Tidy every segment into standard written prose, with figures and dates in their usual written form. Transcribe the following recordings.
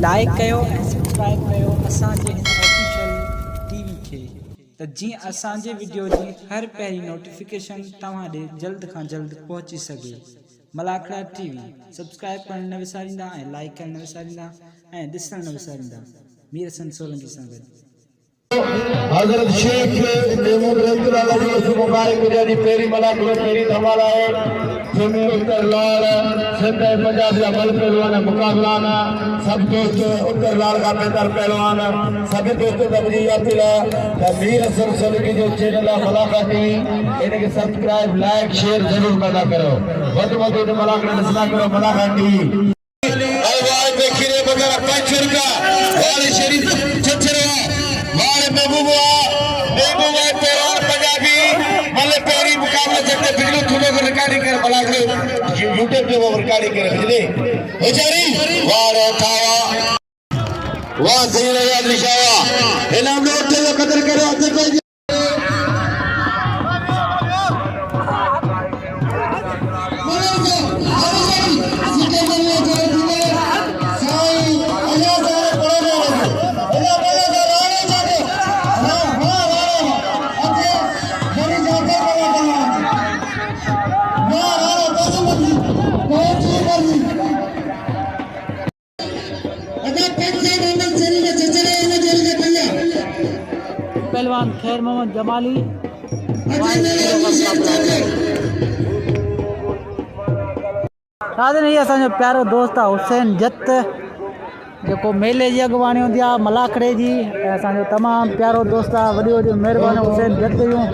Like कयो ऐं subscribe कयो असांजे हिन ऑफिशियल टीवी खे त जीअं असांजे वीडियो जी हर पहिरीं नोटिफिकेशन तव्हां ॾे जल्द खां जल्द पहुची सघे। मलाखड़ा टीवी सब्सक्राइब करणु न विसारींदा ऐं लाइक करणु न विसारींदा ऐं ॾिसणु न विसारींदा। मीर हसन सोलंकी सां गॾु हज़रत शेख मेमून रहमतुल्लाह अलैहि वसल्लम मुबारक जी पेरी मलाखड़ा पेरी धमाल है जंहिंमें उत्तर लाल सिंध ऐं पंजाब जा मल पहलवान मुक़ाबलान सब दोस्त उत्तर लाल का बेहतर पहलवान सभी दोस्तों का मुझे याद दिला मीर हसन सोलंकी जो चैनल है मलाखड़ा टीवी इनके सब्सक्राइब लाइक शेयर जरूर पैदा करो। वध मलाखड़ा ॾिसंदा करो मलाखड़ा टीवी। अलवाज में खीरे वगैरह पंचर का वाले शरीफ छछरवा वाले महबूबा पहलवान पंजाबी मतलब पेरी मुकाबला जगते बिजली थोड़े को रिकॉर्डिंग कर मलाखड़े यूट्यूब पे वो रिकॉर्डिंग करे बिजली बेचारी वाले खावा वाह सही याद लिखावा इनाम लो उठे कदर करो अदर भाई पहलवान खैर मोहम्मद जमाली साधन ये असांजो प्यारो दोस्त आहे हुसैन जत जो मेले की अगवाणी होंगी आहे मलाखड़े जी असांजो तमामु प्यारो दोस्त आहे। वॾी वॾी महिरबानी हुसैन जत जूं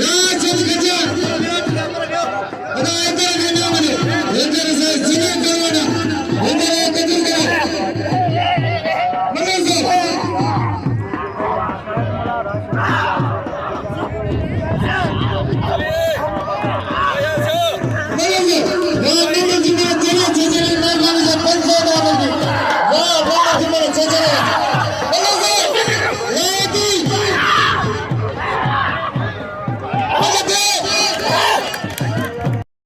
राज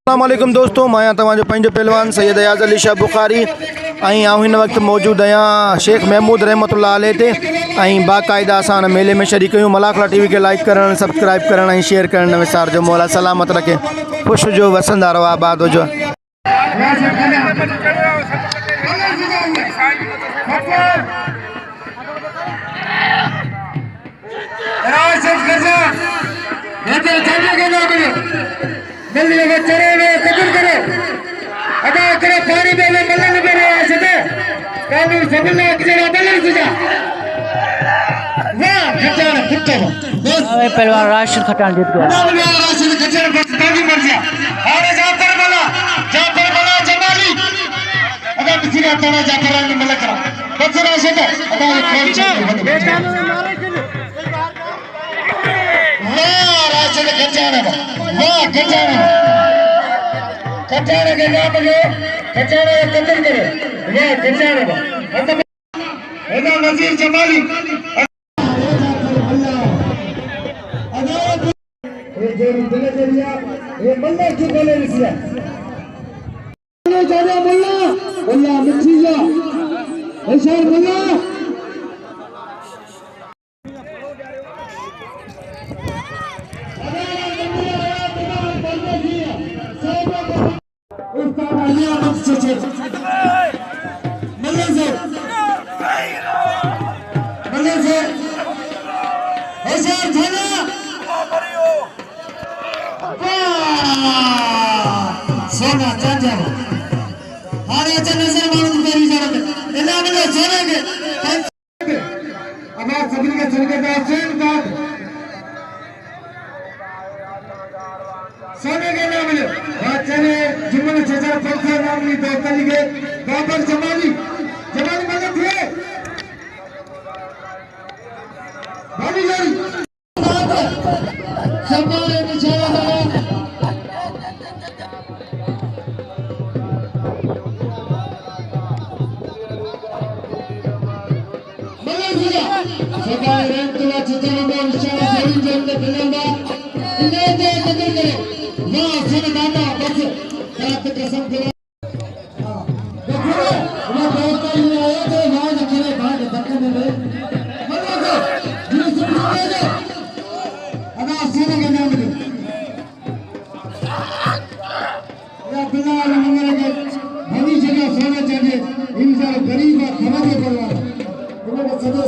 अस्सलामुअलैकुम दोस्तों, मैं तव्हांजो पंहिंजो पहलवान सैयद अयाज़ अली शाह बुखारी ऐं आउं हिन वक़्तु मौजूदु आहियां शेख महमूद रहमतुल्लाह अलैह ते ऐं बाक़ाइदा असां हिन मेले में शरीक आहियूं। मलाखला टीवी खे लाइक करणु, सब्सक्राइब करणु ऐं शेयर करणु न विसारिजो। मौला सलामत रखे, ख़ुशि हुजो, वसंदा रहो, आबाद हुजो। पहलवान राशिद खटान जीत गया। नजीर जमाली सोना चाचा हारे नजर मालूम करी जाने इला में सोने के अब आप सभी के चल के बैठें बात सोने के नाम में चले जुम्मन चाचा पंखा नाम नहीं दोस्तनी के बाबर जमाली मदद है भाभी जानी समारे निशाना लगा सरकार रेंटला चित्रनंदा निशाना सही जंग दिलंदा इन्हें दे कदर करे ना सुन दादा बस रात कसम के हां देखो ना बहुत ही आया तो आज करे भाग धक्के में मतलब ये सब ले दे अदा सोने के नाम में या बिना मंगल के भली जगह सोना चाहिए इंसान गरीब और खबर के परवाह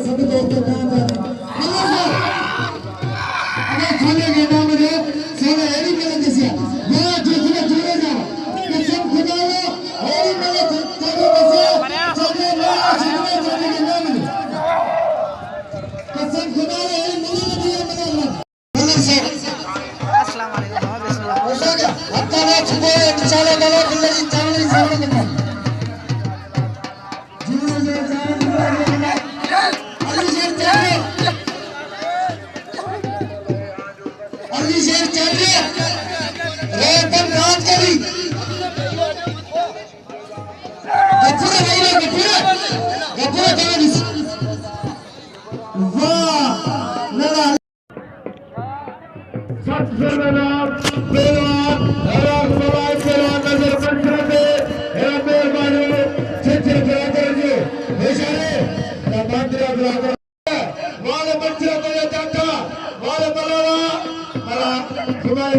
सभी दोस्तों कहाँ जा रहे अगर खाने के नाम में सोना एरी मिले जैसे यहाँ जिसने जुड़े जाओ कसम खुदा लो एरी मिले चले बसे चले मेरा चले चले के नाम में कसम खुदा लो एरी मिले दिया मिले बोले से अस्सलाम वालेकुम बिस्मिल्लाह हो गया हत्ता ने छुपे निशाना डालो बिल्ली चावल सामने निकाल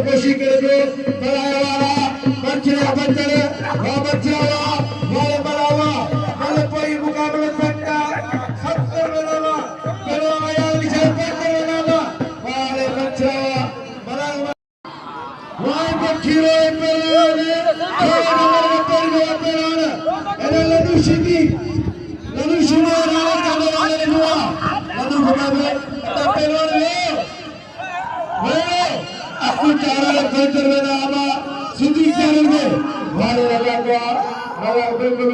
कोशिश करो बनाया वाला बच्चा बच्चा बच्चा वाले बनावा वाले कोई मुकाबला करता सबसे बनावा करो यार निशान पर बनावा वाले बच्चा बनावा वाले बच्चीरो पहलवान एने लड्डू शिकी लड्डू शुरू राणा चले वाले हुआ लड्डू मुकाबला पहलवान लो aku cara betul nama sudi caranya wale laga laga betul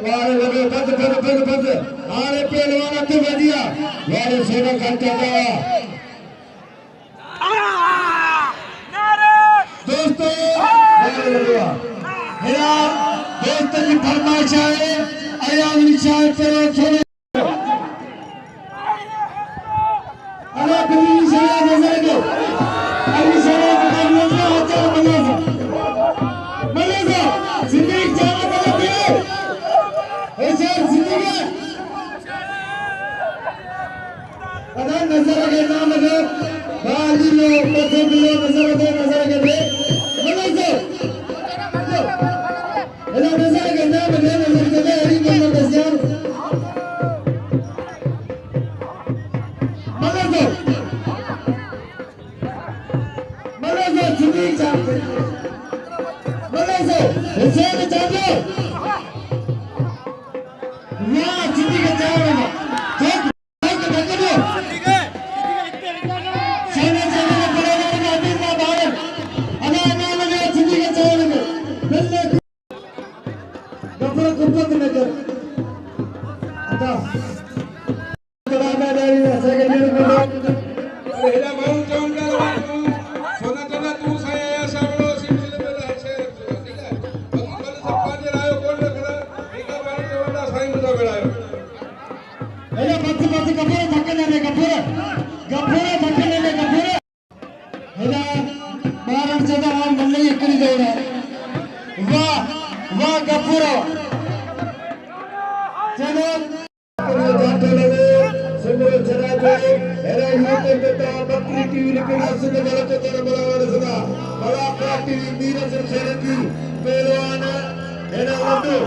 wale laga betul आरे पहलवान तो बढ़िया वाले सोना करता था दोस्तों मेरा दोस्त की फरमाइश है अयाज़ अली शाह पहलवान अल्लाह बिल्ली से अदा नजर के नाम दे बाजी लो पछो लो नजर के दे मतलब से अदा नजर के नाम दे नजर के दे हरी बोल दसियान मतलब से चुनी चाहते मतलब से हुसैन चाहते वाह चुनी के चाहते वाह गफूरो चलो सिमरो चला जाए अरे यूते बेटा बकरी टीवी निकला सुन गलत तेरा बराबर सुना बड़ा टीवी नीरज शेर की पहलवान एना वंदु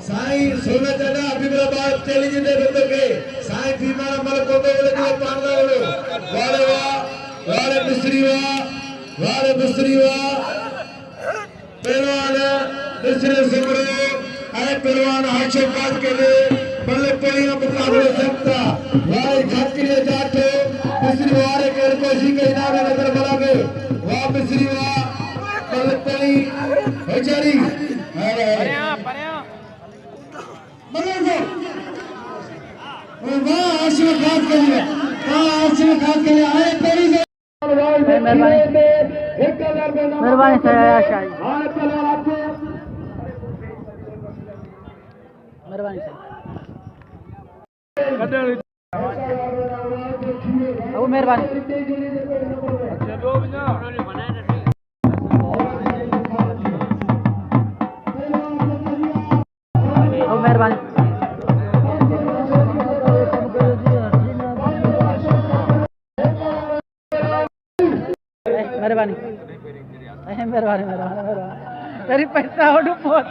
साई सोना चना अभी मेरा बात चली जिंदे बंदो के साई फीमा मल को तो बोले के पारला बोले वाले मिस्त्री वाह पहलवान दूसरे सिमरो आए पहलवान हाशिम बात के लिए बल्ले पलिया मुकाबले सकता भाई खातिर जाते दूसरी वारे के कोशिश के इनाम नजर बना के वाह मिस्री वाह बल्ले पली बेचारी अरे मतलब वाह हाशिम बात के लिए आए पली मेहरबानी से आया शाही मेहरबानी से अब मेहरबानी अब मेहरबानी मेहरबानी मेहरबानी तेरी पैसा उड़ बहुत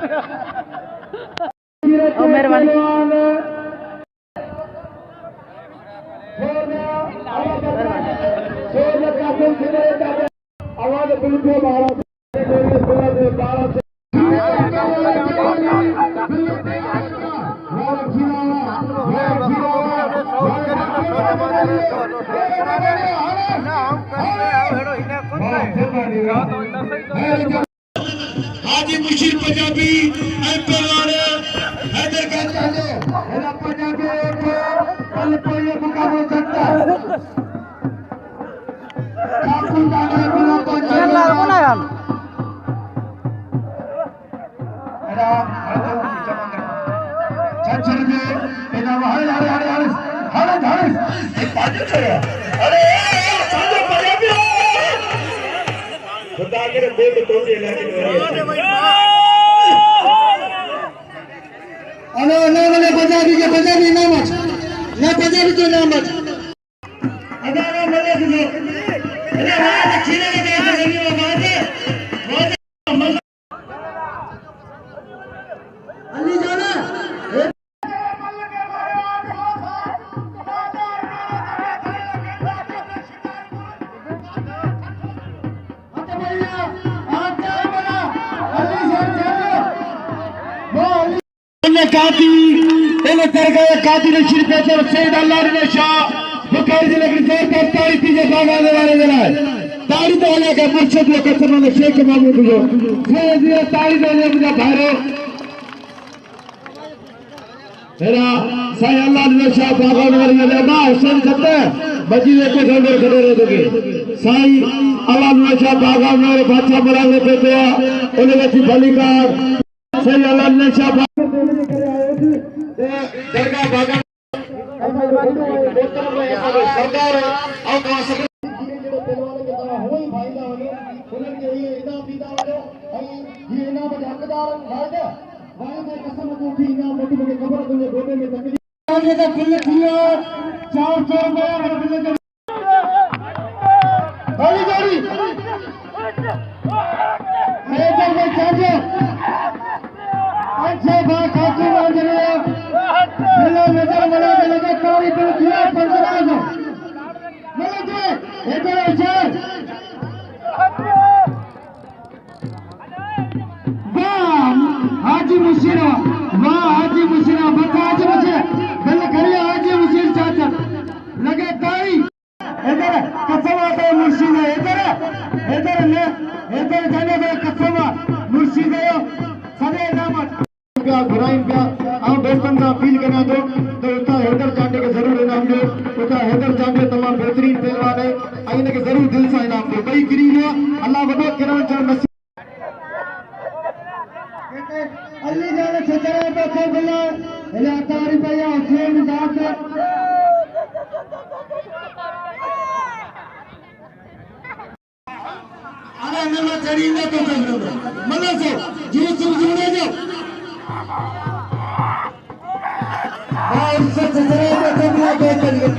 मेहरबानी आवाज बिल्कुल हाजी मुशीर पंजाबी पहलवान हैदर का चाहे पंजाबी कल कोई मुकाबला सकता है पंजाबी नाम काती ने श्री पेशर सैयद अल्लाह ने शाह बुखारी जिले की जोरदार तारीफ की जगह वाले दिलाए तारीफ वाले के मुर्शिद ने कसम ने शेख महमूद जो ये तारीफ वाले मुझे भारो मेरा साईं अल्लाह ने शाह बागों वाले लगा हुसैन खत्ते बजी लेके खड़े रह दोगे साईं अल्लाह ने शाह बागों वाले बादशाह मराने पे तो उन्हें की भली का साईं अल्लाह ने शाह दरगाह बागा सरदार और कासब ये इनाम के हकदार लायदा वाले कसम को भी इनाम मोटी मोटी खबर दूंगे गोदे में तकलीफ आगे का खुले खुले बाली जोड़ी हैदर में चाचा अच्छा बात खातू बांध रहे मिलो नजर मिला लगे कारी पर किया पंजराज मिलो दे हैदर अचार हाजी मुशीरा वाह हाजी मुशीरा बता हाजी मुशीरा बल करिए हाजी मुशीर चाचा लगे कारी इधर कसमा तो मुर्शिद है इधर ले इधर जाने का कसमा मुर्शिद है सदे नामत क्या घुराइन क्या हम दोस्तों का अपील करना तो उतना हैदर चांडे के जरूर इनाम दो उतना हैदर चांडे तमाम बेहतरीन पहलवान है आइने के जरूर दिल से इनाम दो भाई गिरी है अल्लाह वडो किरण चरण अल्ली जाने छचरा पे को बिल्ला इला तारी भैया हुसैन दाद अरे नला चढ़ीने तो जरूर मतलब से जूस जुड़े जो और से छचरा पे को बिल्ला दो चलिए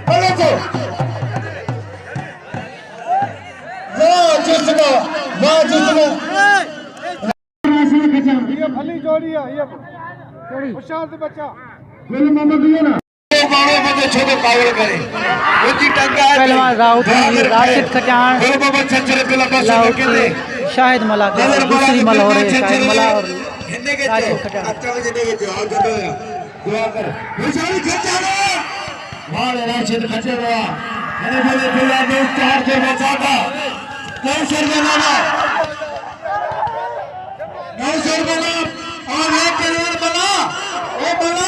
मतलब से वाह जिसको ये भली जोड़ी है ये होशियार से बच्चा गुल मोहम्मद दियो ना बाणों में छोटे कावल करे उची टंगा पहलवान राशिद खचान गुल मोहम्मद छचरे पे लंबा समय के लिए शाहिद मला दूसरी मल हो रही है शाहिद मला और राशिद खचान अच्छा मुझे देखे जो और कर दुआ कर बेचारी खचाना वाले राशिद खचाना मैंने बोले दिला दोस्त चार के बचाता कौन सर बनाना नौसर बना और एक करोड़ बना वो बना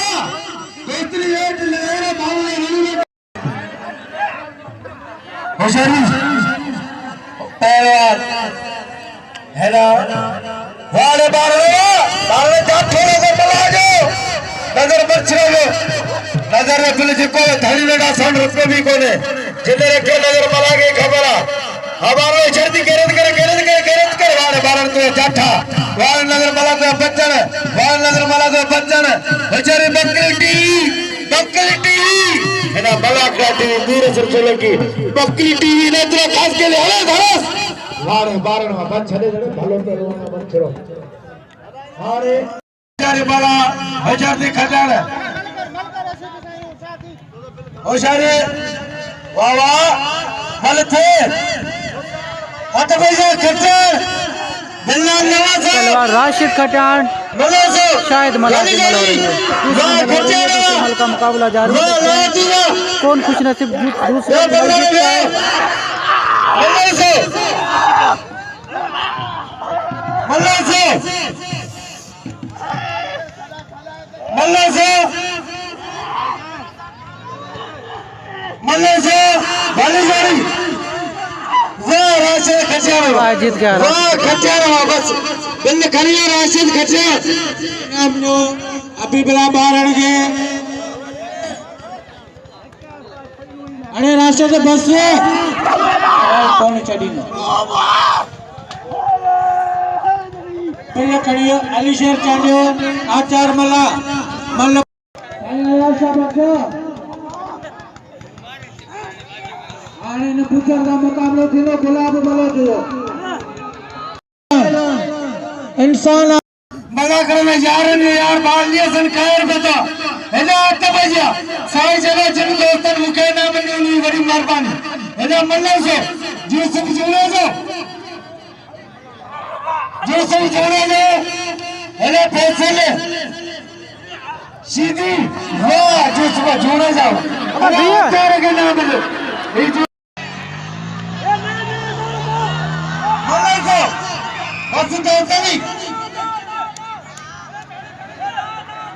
बेहतरी एक लेने बाबू ने होशियारी पहलवान है ना वाले बारे जा थोड़ा सा बला जाओ नजर बच रहे नजर रख लीजिए को धड़ी लड़ा साउंड रुपए भी कोने जिधर के नजर बला के खबर हमारा शर्ती गरज कर वाले बारन तो जाठा वाल नगर मला तो बच्चन बेचारे बकरी है ना मला काटी दूर से चले की बकरी टीवी ने तो खास के लिए हले धरस वाले बारन में बच्चे जड़े भलो पे रोना बच्चो अरे बेचारे मला बेचारे खजान होशियारी वाह वाह मल थे अत पैसा खर्चे पहलवान राशिद खचान शाहिद मला की मल हो रही है दूसरी मल का मुकाबला जारी है कौन खुश नसीब दूसरे मल जीतता है जीत गया बस बिंद करिए राशिद खचान अभी बिला बारण के अरे राशिद बस कौन चढ़ी बिल करिए अलीशेर चांडियो आचार मला मल्ल आने ने पूछा का मुकाबला थीलो गुलाब मलो जो इंसान मजा करने जा रहे हैं यार बाल लिया सन खैर बता हेजा आते बजा साई जगह जिन दोस्तन मुके ना मिलने उन्हीं बड़ी मेहरबानी हेजा मल्ले से जो सब जोड़े हेजा पैसे ले सीधी वाह जो सब जोड़े जाओ तेरे के नाम मिले बस तो नहीं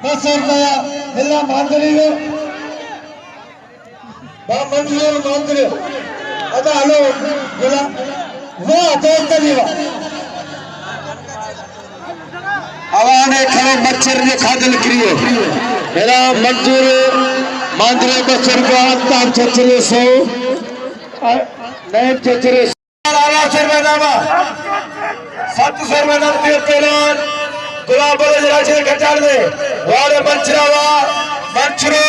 बस और गया हिला मांगरी हो मंजूर मांगरी अदा हलो बोला वो तो नहीं हुआ आवाने खड़े मच्छर ने खादल करियो मेरा मंजूर मांगरी बस और गया तार चचरे सो नए चचरे आला सर में नामा 700 में नाम दिए पहलवान गुलाब राशिद खचान दे वाले मंचरावा मंचरो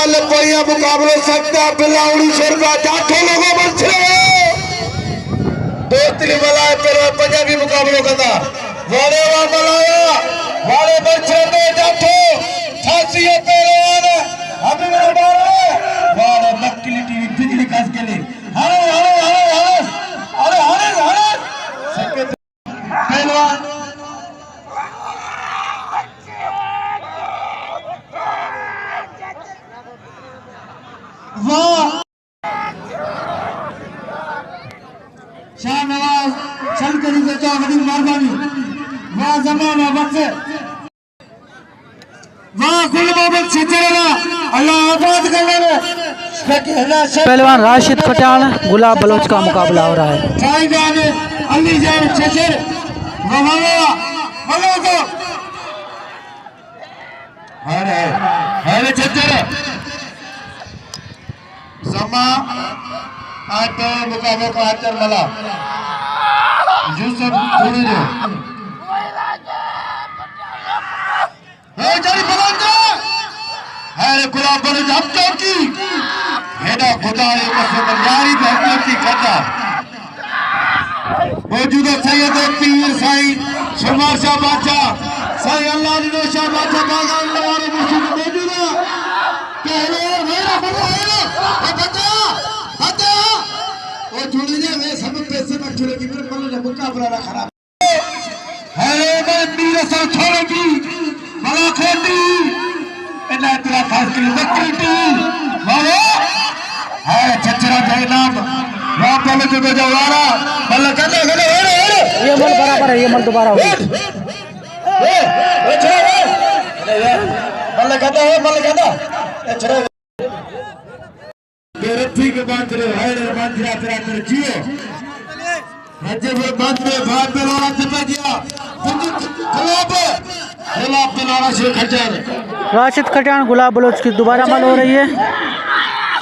मल कोई मुकाबलो सकता बिल्ला 1900 रुपया जाठो लोगों बच दोस्ती मलाए पर पंजाबी मुकाबलो करता वाले मलाया वाले बच्चे दे जाठो फांसी पहलवान हमें मेरा वाले नकली टीवी बिजली कस के लिए हरे पहलवान वाह शाहनवाज चल करी के तो बड़ी मेहरबानी वाह जमाना वक्त वाह गुल मोहम्मद सिद्दीकी अल्लाह आबाद करने पहलवान राशिद खटियान गुलाब बलोच का मुकाबला हो रहा है। जान अली जान चचर वाह हेलो को अरे चचर जमा आज तो मुकाबले को आचर मला यूसुफ जोड़ी जो जारी बलंदा अरे गुलाब बलोच हम चौकी हेडा खुदा ये कसम जारी धरती की कथा मौजूदा सैयद पीर साईं शुमार शाह बादशाह साईं अल्लाह ने शाह बादशाह बागान वाले मुर्शिद मौजूदा पहले मेरा बड़ा है बता वो छोड़ी दे मैं सब पैसे मत छोड़ेगी फिर कल मुकाबला ना खराब हेलो मैं पीर सर छोड़ेगी बड़ा खेती इतना तेरा खास के बकरी टी वाह है चचरा जय नाम वहां पे जो जवारा बल्ला कहते हैं ये मल बराबर है, ये मल दोबारा होगी। बल्ला कहता है बल्ला कहता चलो तेरे ठीक बात रे है रे बात तेरा तेरा जियो राज्य में बात में भाग पे लौड़ा चपा गया खिलाफ पे लौड़ा से खचार राशिद खटियान गुलाब बलोच की दोबारा मल हो रही है।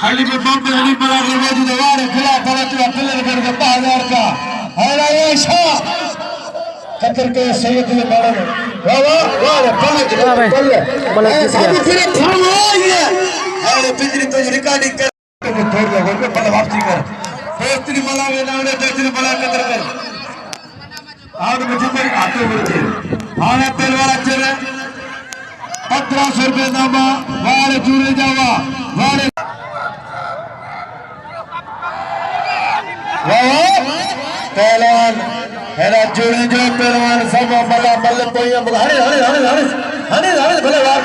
खाली में बम में हली बना के मौजूद है वारे खिलाफ बड़ा तेरा पिलर कर 5000 का है रे ऐसा कतर के सैयद ने मारा वाह वाह बल्ले बलोच जीत गया। फिर थामो ये अरे बिजली तो रिकॉर्डिंग कर थोड़ लोगों को बल वापसी कर दोस्ती मला में नावड़े दोस्ती मला कतर कर आग मुझे पर आते हुए थे हाने पहलवान अच्छे रे 1500 रुपए नामा वारे जुड़े जावा वारे वाह पहलवान हेरा जुड़े जो पहलवान सब मला बल्ले कोई हरे भले वार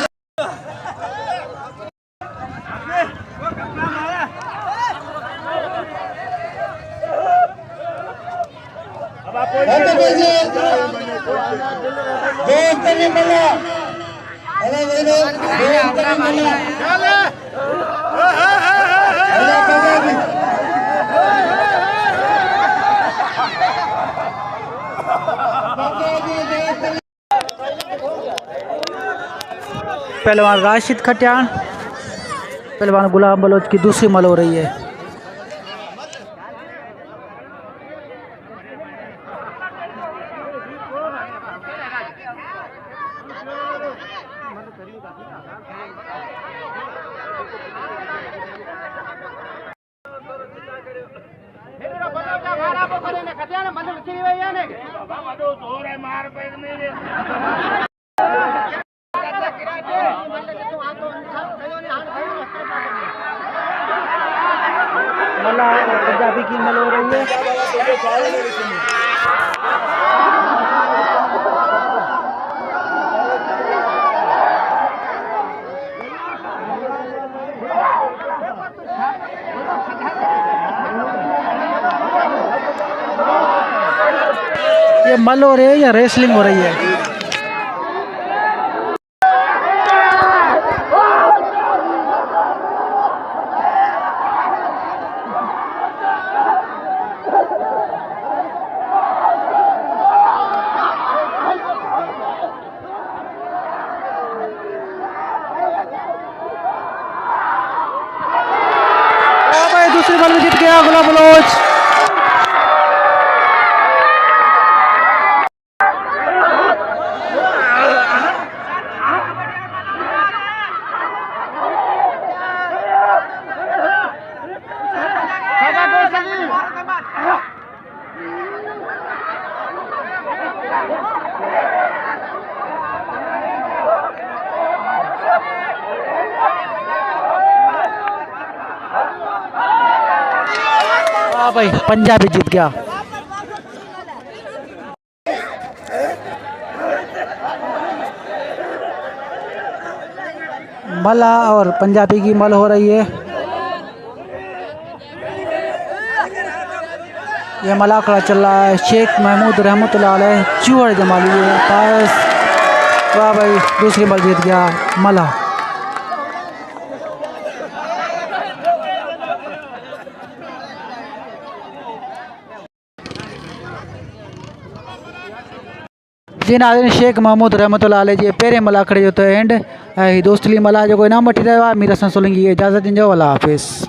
दोस्त नहीं मिला अरे दोस्त नहीं मिला पहलवान राशिद खटियान पहलवान गुलाब बलोच की दूसरी मल हो रही है। मला पंजाबी की मल हो रही है। ये मल हो रही है या रेसलिंग हो रही है? दूसरी बॉल में जीत गया गुलाब बलोच। वाह भाई पंजाबी जीत गया। मला और पंजाबी की मल हो रही है। ये मला आंकड़ा चल रहा है। शेख महमूद रहमतुल्लाह अलैह चूहड़ जमा लिए पास। वाह भाई दूसरी मल जीत गया मला। जी नाज़रीन शेख महमूद रहमतुल्लाह अलैह जी पहिरें मला खड़े जो तो एंड दोस्तली मला जो इनाम वठी रहियो आहे। मीर असां सोलंकी इजाज़त ॾिजो। अल्लाह हाफ़िज़।